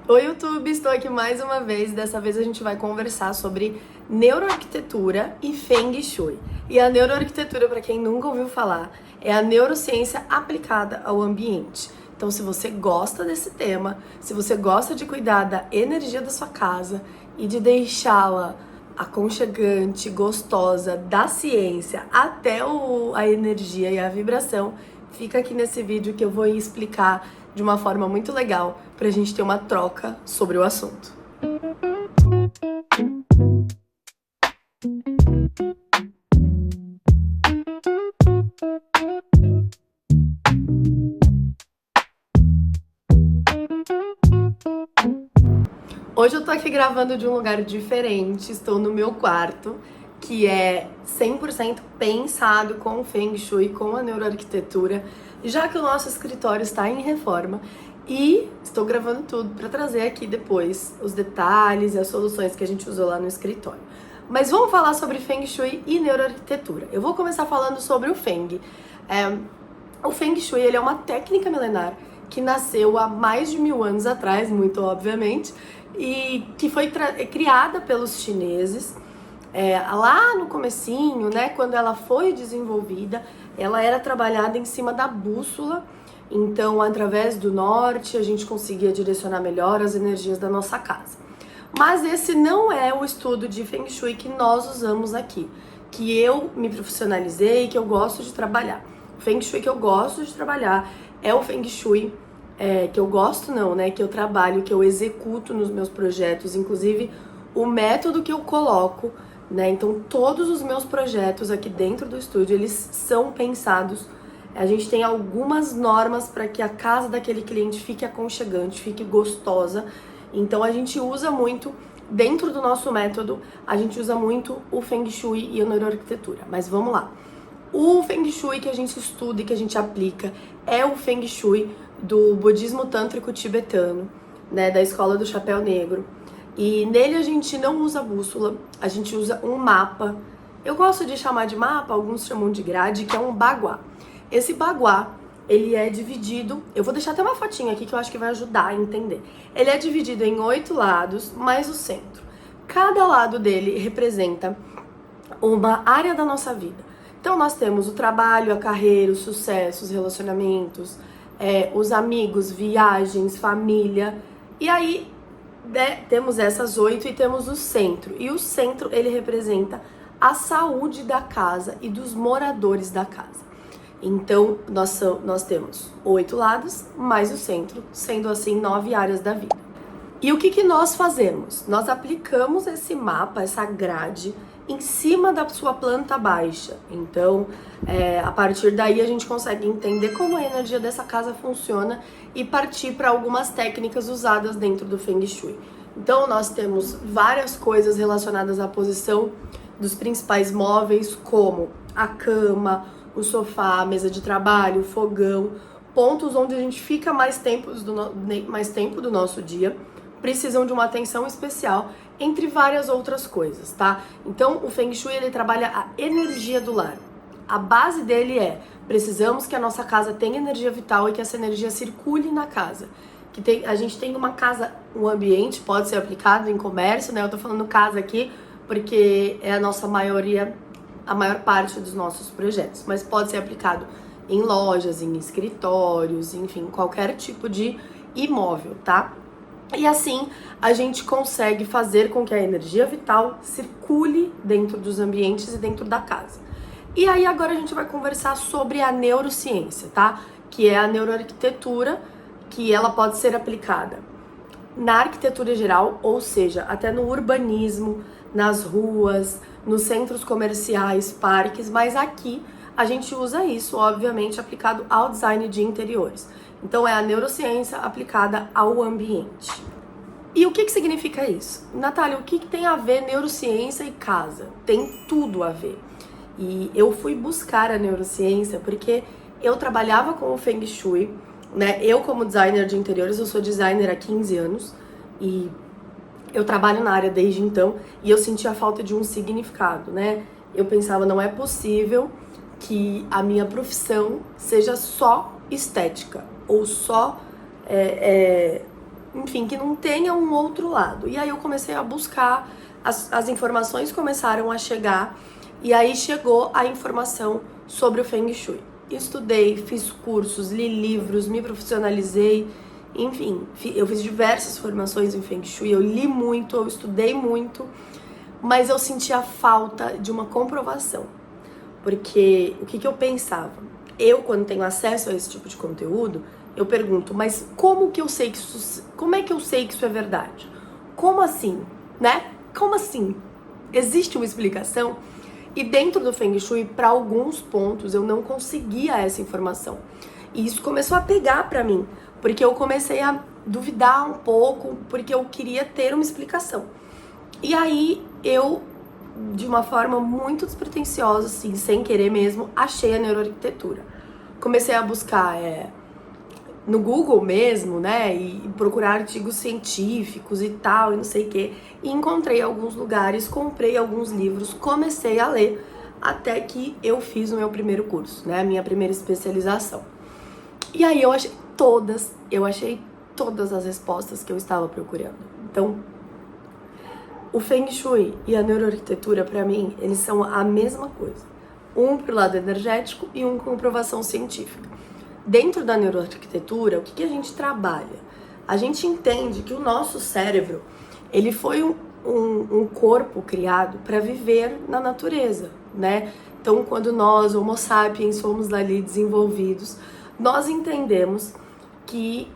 Oi, YouTube! Estou aqui mais uma vez. Dessa vez a gente vai conversar sobre neuroarquitetura e Feng Shui. E a neuroarquitetura, para quem nunca ouviu falar, é a neurociência aplicada ao ambiente. Então, se você gosta desse tema, se você gosta de cuidar da energia da sua casa e de deixá-la aconchegante, gostosa, da ciência até a energia e a vibração, fica aqui nesse vídeo que eu vou explicar de uma forma muito legal pra gente ter uma troca sobre o assunto. Hoje eu tô aqui gravando de um lugar diferente, estou no meu quarto, que é 100% pensado com o Feng Shui, com a neuroarquitetura, já que o nosso escritório está em reforma e estou gravando tudo para trazer aqui depois os detalhes e as soluções que a gente usou lá no escritório. Mas vamos falar sobre Feng Shui e neuroarquitetura. Eu vou começar falando sobre o Feng. O Feng Shui ele é uma técnica milenar que nasceu há mais de 1000 anos atrás, muito obviamente, e que foi criada pelos chineses. Lá no comecinho, né, quando ela foi desenvolvida, ela era trabalhada em cima da bússola. Então, através do norte, a gente conseguia direcionar melhor as energias da nossa casa. Mas esse não é o estudo de Feng Shui que nós usamos aqui, que eu me profissionalizei, que eu gosto de trabalhar. O Feng Shui que eu gosto de trabalhar é o Feng Shui que eu gosto não, né, que eu trabalho, que eu executo nos meus projetos, inclusive o método que eu coloco, né, então todos os meus projetos aqui dentro do estúdio, eles são pensados. A gente tem algumas normas para que a casa daquele cliente fique aconchegante, fique gostosa. Então a gente usa muito, dentro do nosso método, a gente usa muito o Feng Shui e a neuroarquitetura. Mas vamos lá. O Feng Shui que a gente estuda e que a gente aplica é o Feng Shui do budismo tântrico tibetano, né, da escola do chapéu negro. E nele a gente não usa bússola, a gente usa um mapa. Eu gosto de chamar de mapa, alguns chamam de grade, que é um baguá. Esse baguá, ele é dividido, eu vou deixar até uma fotinha aqui que eu acho que vai ajudar a entender. Ele é dividido em 8 lados, mais o centro. Cada lado dele representa uma área da nossa vida. Então nós temos o trabalho, a carreira, o sucesso, os relacionamentos, os amigos, viagens, família. E aí temos essas 8 e temos o centro. E o centro, ele representa a saúde da casa e dos moradores da casa. Então, nós temos 8 lados, mais o centro, sendo assim 9 áreas da vida. E o que nós fazemos? Nós aplicamos esse mapa, essa grade, em cima da sua planta baixa. Então, a partir daí a gente consegue entender como a energia dessa casa funciona e partir para algumas técnicas usadas dentro do Feng Shui. Então, nós temos várias coisas relacionadas à posição dos principais móveis, como a cama, o sofá, a mesa de trabalho, o fogão, pontos onde a gente fica mais tempo do nosso dia, precisam de uma atenção especial, entre várias outras coisas, tá? Então, o Feng Shui, ele trabalha a energia do lar. A base dele precisamos que a nossa casa tenha energia vital e que essa energia circule na casa. A gente tem uma casa, um ambiente, pode ser aplicado em comércio, né? Eu tô falando casa aqui porque é a nossa maioria, a maior parte dos nossos projetos, mas pode ser aplicado em lojas, em escritórios, enfim, qualquer tipo de imóvel, tá? E assim a gente consegue fazer com que a energia vital circule dentro dos ambientes e dentro da casa. E aí agora a gente vai conversar sobre a neurociência, tá? Que é a neuroarquitetura, que ela pode ser aplicada na arquitetura geral, ou seja, até no urbanismo, nas ruas, nos centros comerciais, parques, mas aqui a gente usa isso, obviamente, aplicado ao design de interiores. Então é a neurociência aplicada ao ambiente. E o que significa isso? Natália, o que tem a ver neurociência e casa? Tem tudo a ver. E eu fui buscar a neurociência porque eu trabalhava com o Feng Shui, né? Eu como designer de interiores, eu sou designer há 15 anos e eu trabalho na área desde então e eu sentia a falta de um significado, né? Eu pensava, não é possível que a minha profissão seja só estética ou só enfim, que não tenha um outro lado. E aí eu comecei a buscar, as informações começaram a chegar, e aí chegou a informação sobre o Feng Shui. Estudei, fiz cursos, li livros, me profissionalizei, enfim, eu fiz diversas formações em Feng Shui, eu li muito, eu estudei muito, mas eu sentia falta de uma comprovação. Porque o que eu pensava? Eu, quando tenho acesso a esse tipo de conteúdo, eu pergunto, mas como que eu sei que isso, como é que eu sei que isso é verdade? Como assim, né? Como assim? Existe uma explicação? E dentro do Feng Shui, para alguns pontos, eu não conseguia essa informação. E isso começou a pegar para mim, porque eu comecei a duvidar um pouco, porque eu queria ter uma explicação. E aí eu, de uma forma muito despretensiosa, assim, sem querer mesmo, achei a neuroarquitetura. Comecei a buscar no Google mesmo, né, e procurar artigos científicos e tal, e não sei o quê. E encontrei alguns lugares, comprei alguns livros, comecei a ler, até que eu fiz o meu primeiro curso, né, a minha primeira especialização. E aí eu achei todas as respostas que eu estava procurando. Então, o Feng Shui e a neuroarquitetura, para mim, eles são a mesma coisa. Um pro lado energético e um com comprovação científica. Dentro da neuroarquitetura, o que a gente trabalha? A gente entende que o nosso cérebro, ele foi um corpo criado para viver na natureza, né? Então, quando nós, Homo sapiens, fomos ali desenvolvidos, nós entendemos que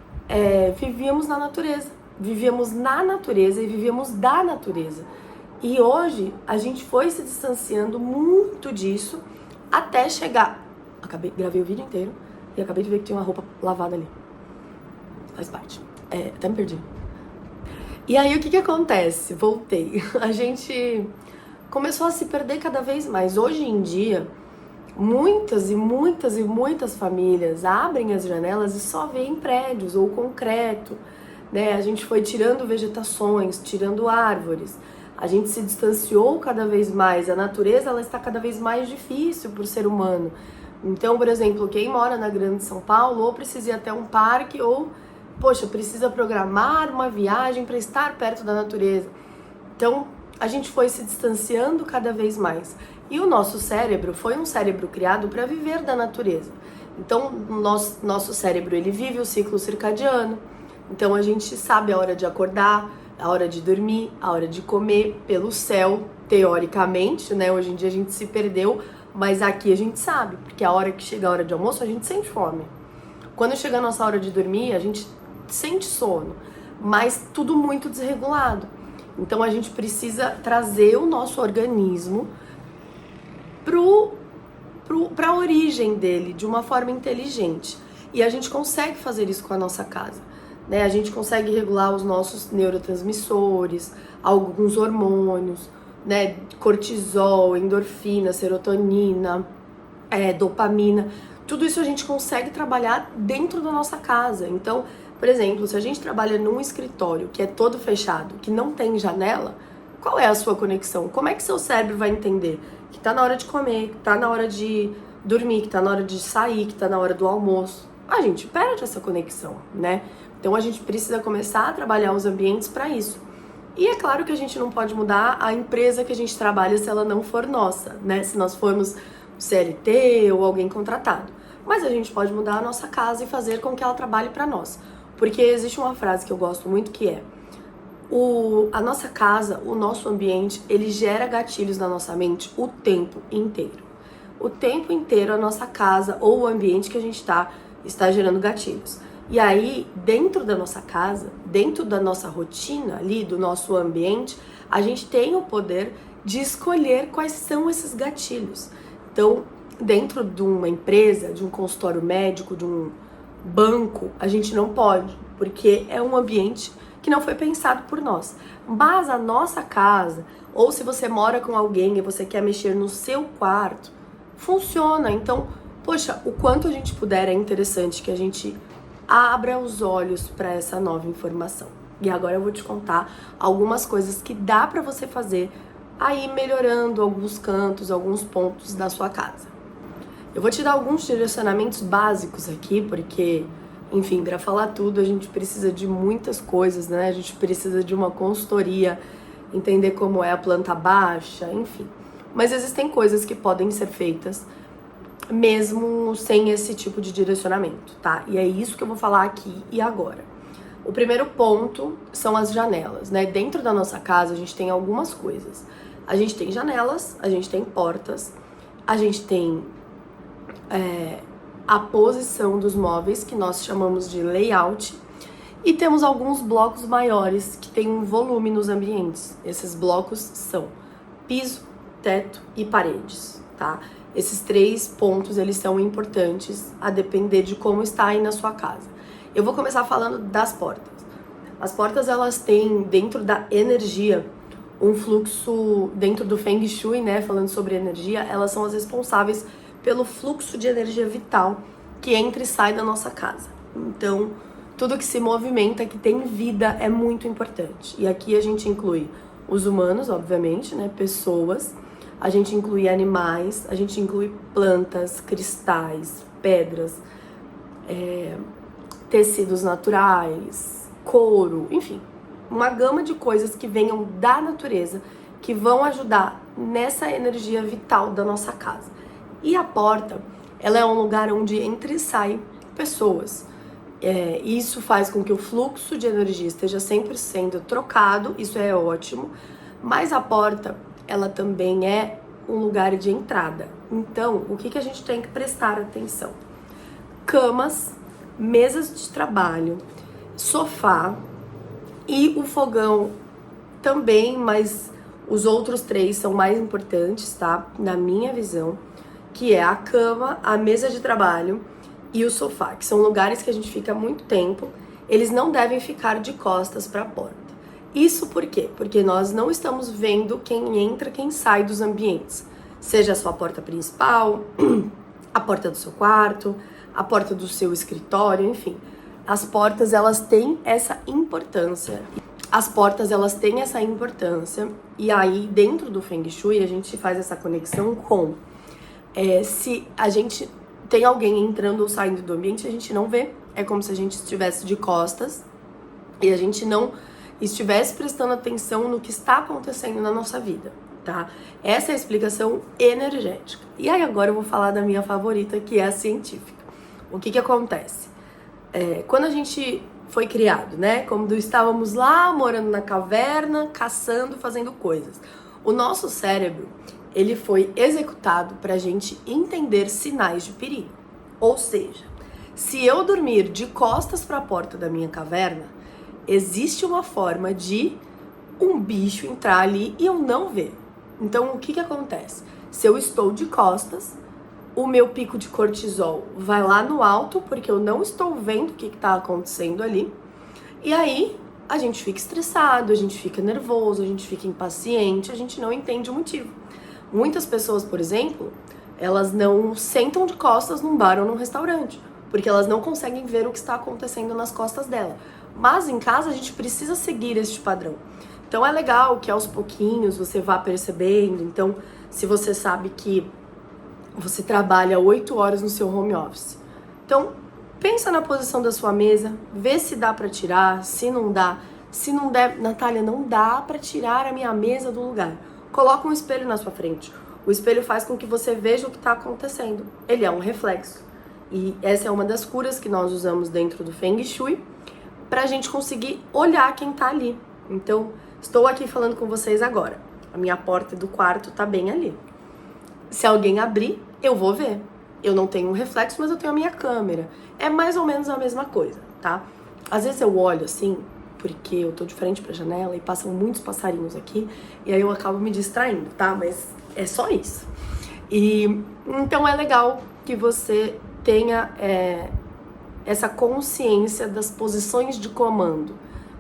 vivíamos na natureza e vivíamos da natureza. E hoje, a gente foi se distanciando muito disso até chegar... Gravei o vídeo inteiro e acabei de ver que tinha uma roupa lavada ali. Faz parte. Até me perdi. E aí, o que acontece? Voltei. A gente começou a se perder cada vez mais. Hoje em dia, muitas famílias abrem as janelas e só veem prédios ou concreto, né? A gente foi tirando vegetações, tirando árvores. A gente se distanciou cada vez mais. A natureza, ela está cada vez mais difícil para o ser humano. Então, por exemplo, quem mora na Grande São Paulo ou precisa ir até um parque ou, poxa, precisa programar uma viagem para estar perto da natureza. Então, a gente foi se distanciando cada vez mais. E o nosso cérebro foi um cérebro criado para viver da natureza. Então, o nosso cérebro, ele vive o ciclo circadiano. Então, a gente sabe a hora de acordar, a hora de dormir, a hora de comer pelo céu, teoricamente, né? Hoje em dia a gente se perdeu, mas aqui a gente sabe, porque a hora que chega a hora de almoço, a gente sente fome. Quando chega a nossa hora de dormir, a gente sente sono, mas tudo muito desregulado. Então a gente precisa trazer o nosso organismo para a origem dele, de uma forma inteligente. E a gente consegue fazer isso com a nossa casa, né? A gente consegue regular os nossos neurotransmissores, alguns hormônios, né? Cortisol, endorfina, serotonina, dopamina. Tudo isso a gente consegue trabalhar dentro da nossa casa. Então, por exemplo, se a gente trabalha num escritório que é todo fechado, que não tem janela, qual é a sua conexão? Como é que seu cérebro vai entender que tá na hora de comer, que tá na hora de dormir, que tá na hora de sair, que tá na hora do almoço? A gente perde essa conexão, né? Então a gente precisa começar a trabalhar os ambientes para isso. E é claro que a gente não pode mudar a empresa que a gente trabalha se ela não for nossa, né? Se nós formos CLT ou alguém contratado. Mas a gente pode mudar a nossa casa e fazer com que ela trabalhe para nós. Porque existe uma frase que eu gosto muito que é: a nossa casa, o nosso ambiente, ele gera gatilhos na nossa mente o tempo inteiro. O tempo inteiro a nossa casa ou o ambiente que a gente está gerando gatilhos. E aí, dentro da nossa casa, dentro da nossa rotina ali, do nosso ambiente, a gente tem o poder de escolher quais são esses gatilhos. Então, dentro de uma empresa, de um consultório médico, de um banco, a gente não pode, porque é um ambiente que não foi pensado por nós. Mas a nossa casa, ou se você mora com alguém e você quer mexer no seu quarto, funciona. Então, poxa, o quanto a gente puder, é interessante que a gente abra os olhos para essa nova informação. E agora eu vou te contar algumas coisas que dá para você fazer aí melhorando alguns cantos, alguns pontos da sua casa. Eu vou te dar alguns direcionamentos básicos aqui, porque Enfim, para falar tudo, a gente precisa de muitas coisas, né? A gente precisa de uma consultoria, entender como é a planta baixa, enfim. Mas existem coisas que podem ser feitas mesmo sem esse tipo de direcionamento, tá? E é isso que eu vou falar aqui e agora. O primeiro ponto são as janelas, né? Dentro da nossa casa a gente tem algumas coisas. A gente tem janelas, a gente tem portas, a gente tem a posição dos móveis, que nós chamamos de layout, e temos alguns blocos maiores que têm um volume nos ambientes. Esses blocos são piso, teto e paredes, tá? Esses 3 pontos, eles são importantes a depender de como está aí na sua casa. Eu vou começar falando das portas. As portas, elas têm, dentro da energia, um fluxo, dentro do Feng Shui, né, falando sobre energia, elas são as responsáveis pelo fluxo de energia vital que entra e sai da nossa casa. Então, tudo que se movimenta, que tem vida, é muito importante. E aqui a gente inclui os humanos, obviamente, né, pessoas, a gente inclui animais, a gente inclui plantas, cristais, pedras, tecidos naturais, couro, enfim, uma gama de coisas que venham da natureza, que vão ajudar nessa energia vital da nossa casa. E a porta, ela é um lugar onde entra e sai pessoas. Isso faz com que o fluxo de energia esteja sempre sendo trocado, isso é ótimo, mas a porta, ela também é um lugar de entrada. Então, o que a gente tem que prestar atenção? Camas, mesas de trabalho, sofá e o fogão também, mas os outros 3 são mais importantes, tá? Na minha visão, que é a cama, a mesa de trabalho e o sofá, que são lugares que a gente fica muito tempo, eles não devem ficar de costas para a porta. Isso por quê? Porque nós não estamos vendo quem entra, quem sai dos ambientes. Seja a sua porta principal, a porta do seu quarto, a porta do seu escritório, enfim. As portas, elas têm essa importância. E aí, dentro do Feng Shui, a gente faz essa conexão com... se a gente tem alguém entrando ou saindo do ambiente, a gente não vê. É como se a gente estivesse de costas e a gente não estivesse prestando atenção no que está acontecendo na nossa vida, tá? Essa é a explicação energética. E aí agora eu vou falar da minha favorita, que é a científica. O que acontece? Quando a gente foi criado, né? Quando estávamos lá morando na caverna, caçando, fazendo coisas. O nosso cérebro, ele foi executado para a gente entender sinais de perigo. Ou seja, se eu dormir de costas para a porta da minha caverna, existe uma forma de um bicho entrar ali e eu não ver. Então, o que acontece? Se eu estou de costas, o meu pico de cortisol vai lá no alto, porque eu não estou vendo o que está acontecendo ali. E aí, a gente fica estressado, a gente fica nervoso, a gente fica impaciente, a gente não entende o motivo. Muitas pessoas, por exemplo, elas não sentam de costas num bar ou num restaurante, porque elas não conseguem ver o que está acontecendo nas costas dela. Mas em casa a gente precisa seguir este padrão. Então é legal que aos pouquinhos você vá percebendo. Então, se você sabe que você trabalha 8 horas no seu home office, então pensa na posição da sua mesa, vê se dá para tirar, se não dá. Se não der, Natália, não dá para tirar a minha mesa do lugar. Coloca um espelho na sua frente. O espelho faz com que você veja o que está acontecendo. Ele é um reflexo. E essa é uma das curas que nós usamos dentro do Feng Shui para a gente conseguir olhar quem tá ali. Então, estou aqui falando com vocês agora. A minha porta do quarto tá bem ali. Se alguém abrir, eu vou ver. Eu não tenho um reflexo, mas eu tenho a minha câmera. É mais ou menos a mesma coisa, tá? Às vezes eu olho assim, porque eu tô de frente pra janela e passam muitos passarinhos aqui, e aí eu acabo me distraindo, tá? Mas é só isso. E então é legal que você tenha essa consciência das posições de comando.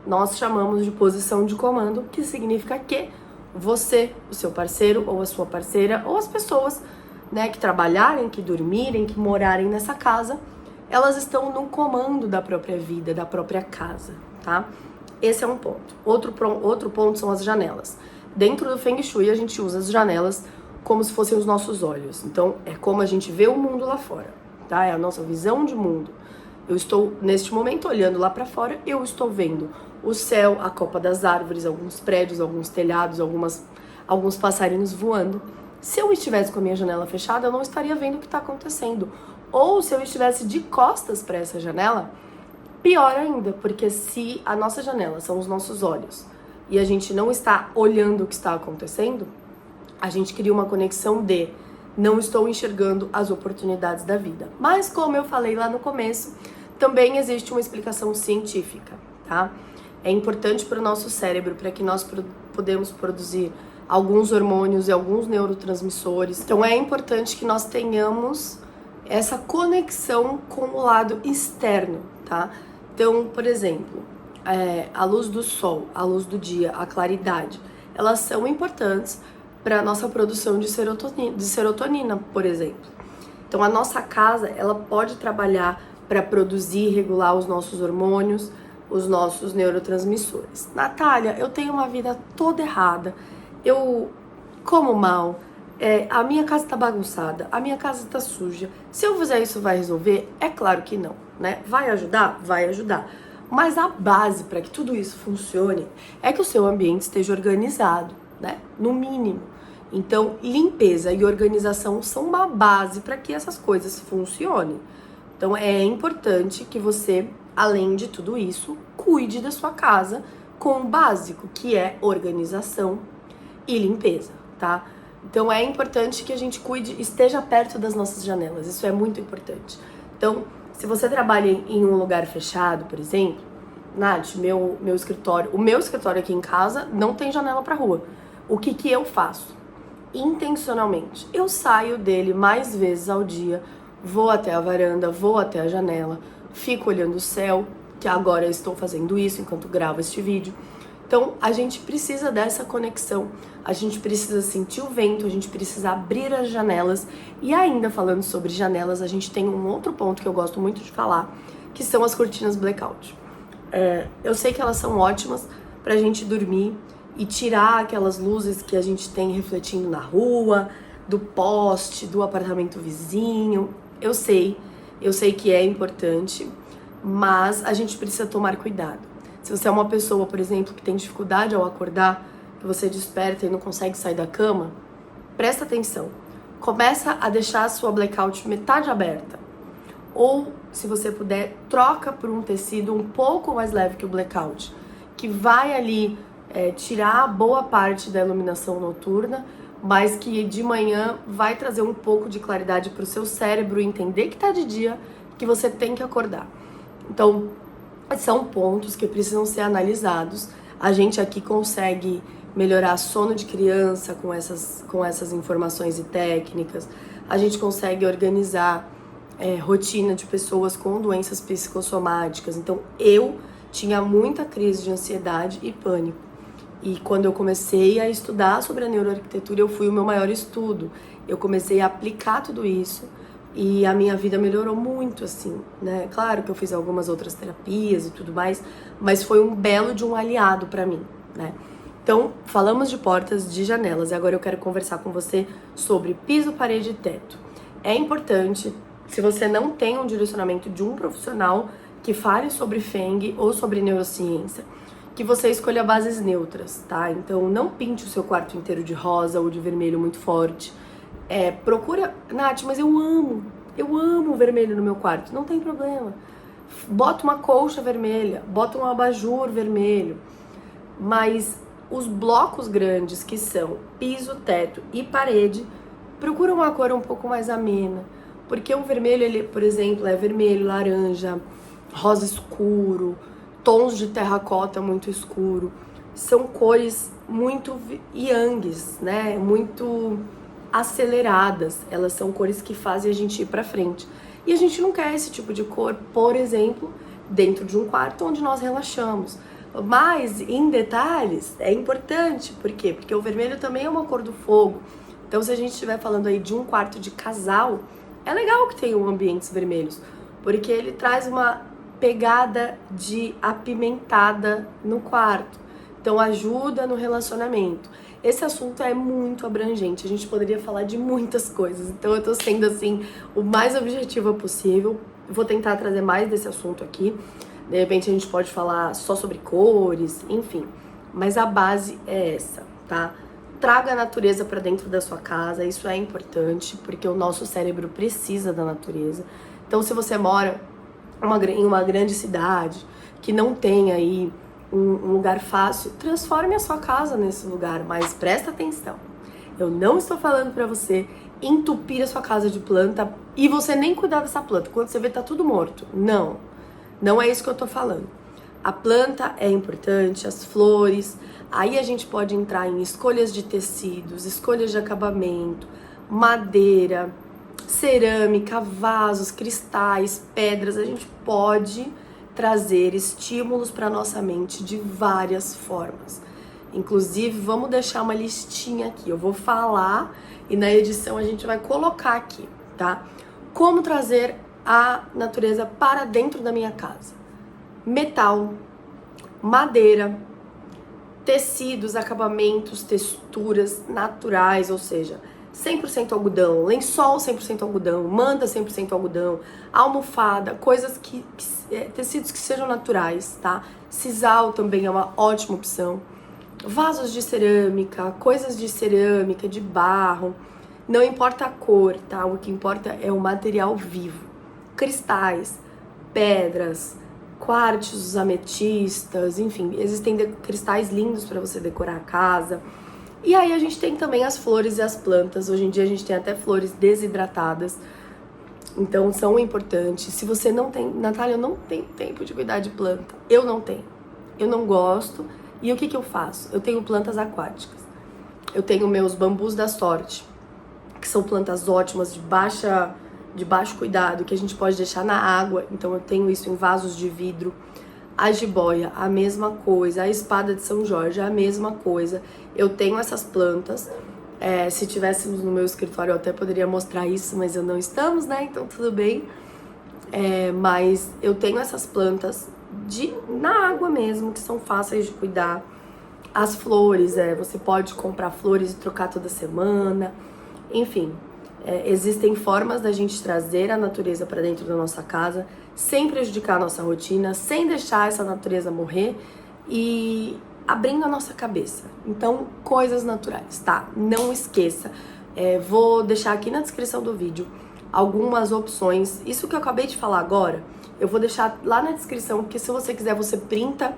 Nós chamamos de posição de comando, que significa que você, o seu parceiro ou a sua parceira, ou as pessoas, né, que trabalharem, que dormirem, que morarem nessa casa, elas estão no comando da própria vida, da própria casa, tá? Esse é um ponto. Outro ponto são as janelas. Dentro do Feng Shui, a gente usa as janelas como se fossem os nossos olhos. Então, é como a gente vê o mundo lá fora, tá? É a nossa visão de mundo. Eu estou, neste momento, olhando lá para fora, eu estou vendo o céu, a copa das árvores, alguns prédios, alguns telhados, alguns passarinhos voando. Se eu estivesse com a minha janela fechada, eu não estaria vendo o que está acontecendo. Ou se eu estivesse de costas para essa janela, pior ainda, porque se a nossa janela são os nossos olhos e a gente não está olhando o que está acontecendo, a gente cria uma conexão de não estou enxergando as oportunidades da vida. Mas como eu falei lá no começo, também existe uma explicação científica, tá? É importante para o nosso cérebro, para que nós podemos produzir alguns hormônios e alguns neurotransmissores. Então é importante que nós tenhamos essa conexão com o lado externo, tá? Então, por exemplo, a luz do sol, a luz do dia, a claridade, elas são importantes para a nossa produção de serotonina, por exemplo. Então a nossa casa, ela pode trabalhar para produzir e regular os nossos hormônios, os nossos neurotransmissores. Natália, eu tenho uma vida toda errada, eu como mal, a minha casa tá bagunçada, a minha casa tá suja. Se eu fizer isso, vai resolver? É claro que não, né? Vai ajudar? Vai ajudar. Mas a base para que tudo isso funcione é que o seu ambiente esteja organizado, né? No mínimo. Então, limpeza e organização são uma base para que essas coisas funcionem. Então, é importante que você, além de tudo isso, cuide da sua casa com o básico, que é organização e limpeza, tá? Então, é importante que a gente cuide, esteja perto das nossas janelas. Isso é muito importante. Então, se você trabalha em um lugar fechado, por exemplo, Nath, meu escritório, o meu escritório aqui em casa não tem janela para rua. O que eu faço? Intencionalmente, eu saio dele mais vezes ao dia, vou até a varanda, vou até a janela, fico olhando o céu, que agora eu estou fazendo isso enquanto gravo este vídeo. Então, a gente precisa dessa conexão, a gente precisa sentir o vento, a gente precisa abrir as janelas. E ainda falando sobre janelas, a gente tem um outro ponto que eu gosto muito de falar, que são as cortinas blackout. Eu sei que elas são ótimas pra gente dormir e tirar aquelas luzes que a gente tem refletindo na rua, do poste, do apartamento vizinho. Eu sei que é importante, mas a gente precisa tomar cuidado. Se você é uma pessoa, por exemplo, que tem dificuldade ao acordar, que você desperta e não consegue sair da cama, presta atenção. Começa a deixar a sua blackout metade aberta. Ou, se você puder, troca por um tecido um pouco mais leve que o blackout, que vai ali tirar boa parte da iluminação noturna, mas que de manhã vai trazer um pouco de claridade para o seu cérebro entender que tá de dia, que você tem que acordar. Então, são pontos que precisam ser analisados. A gente aqui consegue melhorar sono de criança com essas informações e técnicas. A gente consegue organizar rotina de pessoas com doenças psicossomáticas. Então, eu tinha muita crise de ansiedade e pânico. E quando eu comecei a estudar sobre a neuroarquitetura, eu fui o meu maior estudo. Eu comecei a aplicar tudo isso e a minha vida melhorou muito, assim, né? Claro que eu fiz algumas outras terapias e tudo mais, mas foi um belo de um aliado pra mim, né? Então, falamos de portas, de janelas, e agora eu quero conversar com você sobre piso, parede e teto. É importante, se você não tem um direcionamento de um profissional que fale sobre Feng ou sobre neurociência, que você escolha bases neutras, tá? Então, não pinte o seu quarto inteiro de rosa ou de vermelho muito forte. Procura... Nath, mas eu amo o vermelho no meu quarto. Não tem problema. Bota uma colcha vermelha, bota um abajur vermelho. Mas os blocos grandes, que são piso, teto e parede, procura uma cor um pouco mais amena. Porque o vermelho, ele, por exemplo, é vermelho, laranja, rosa escuro, tons de terracota muito escuro. São cores muito yangs, né? Muito aceleradas. Elas são cores que fazem a gente ir pra frente. E a gente não quer esse tipo de cor, por exemplo, dentro de um quarto onde nós relaxamos. Mas, em detalhes, é importante. Por quê? Porque o vermelho também é uma cor do fogo. Então, se a gente estiver falando aí de um quarto de casal, é legal que tenham ambientes vermelhos, porque ele traz uma pegada de apimentada no quarto. Então, ajuda no relacionamento. Esse assunto é muito abrangente, a gente poderia falar de muitas coisas. Então, eu tô sendo, assim, o mais objetiva possível. vou tentar trazer mais desse assunto aqui. De repente a gente pode falar só sobre cores, enfim. Mas a base é essa, tá? Traga a natureza para dentro da sua casa, isso é importante, porque o nosso cérebro precisa da natureza. Então, se você mora em uma grande cidade, que não tem aí um lugar fácil, transforme a sua casa nesse lugar, mas presta atenção. Eu não estou falando para você entupir a sua casa de planta e você nem cuidar dessa planta. Quando você vê, tá tudo morto. Não, não é isso que eu tô falando. A planta é importante, as flores, aí a gente pode entrar em escolhas de tecidos, escolhas de acabamento, madeira, cerâmica, vasos, cristais, pedras. A gente pode trazer estímulos para nossa mente de várias formas. Inclusive, vamos deixar uma listinha aqui. Eu vou falar e na edição a gente vai colocar aqui, tá? Como trazer a natureza para dentro da minha casa. Metal, madeira, tecidos, acabamentos, texturas naturais, ou seja, 100% algodão, lençol 100% algodão, manta 100% algodão, almofada, coisas tecidos que sejam naturais, tá? Sisal também é uma ótima opção. Vasos de cerâmica, coisas de cerâmica, de barro, não importa a cor, tá? O que importa é o material vivo. Cristais, pedras, quartzos, ametistas, enfim, existem cristais lindos para você decorar a casa. E aí a gente tem também as flores e as plantas. Hoje em dia a gente tem até flores desidratadas, então são importantes. Se você não tem, Natália, eu não tenho tempo de cuidar de planta. Eu não tenho, eu não gosto. E o que eu faço? Eu tenho plantas aquáticas. Eu tenho meus bambus da sorte, que são plantas ótimas, de baixo cuidado, que a gente pode deixar na água. Então eu tenho isso em vasos de vidro. A jiboia, a mesma coisa. A espada de São Jorge, a mesma coisa. Eu tenho essas plantas. Se tivéssemos no meu escritório eu até poderia mostrar isso, mas não estamos, né? Então tudo bem. Mas eu tenho essas plantas na água mesmo, que são fáceis de cuidar. As flores, você pode comprar flores e trocar toda semana. Enfim, existem formas da gente trazer a natureza para dentro da nossa casa, sem prejudicar a nossa rotina, sem deixar essa natureza morrer e abrindo a nossa cabeça. Então, coisas naturais, tá? Não esqueça. Vou deixar aqui na descrição do vídeo algumas opções. Isso que eu acabei de falar agora, eu vou deixar lá na descrição, porque se você quiser, você printa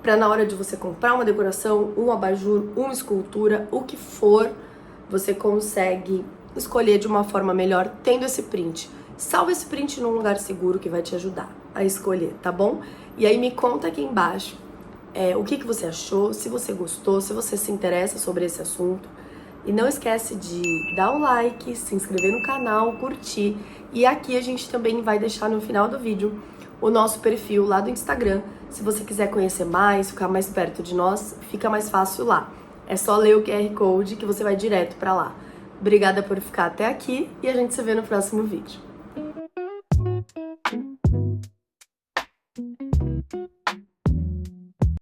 para na hora de você comprar uma decoração, um abajur, uma escultura, o que for, você consegue escolher de uma forma melhor tendo esse print. Salva esse print num lugar seguro que vai te ajudar a escolher, tá bom? E aí me conta aqui embaixo o que você achou, se você gostou, se você se interessa sobre esse assunto. E não esquece de dar um like, se inscrever no canal, curtir. E aqui a gente também vai deixar no final do vídeo o nosso perfil lá do Instagram. Se você quiser conhecer mais, ficar mais perto de nós, fica mais fácil lá. É só ler o QR Code que você vai direto pra lá. Obrigada por ficar até aqui e a gente se vê no próximo vídeo.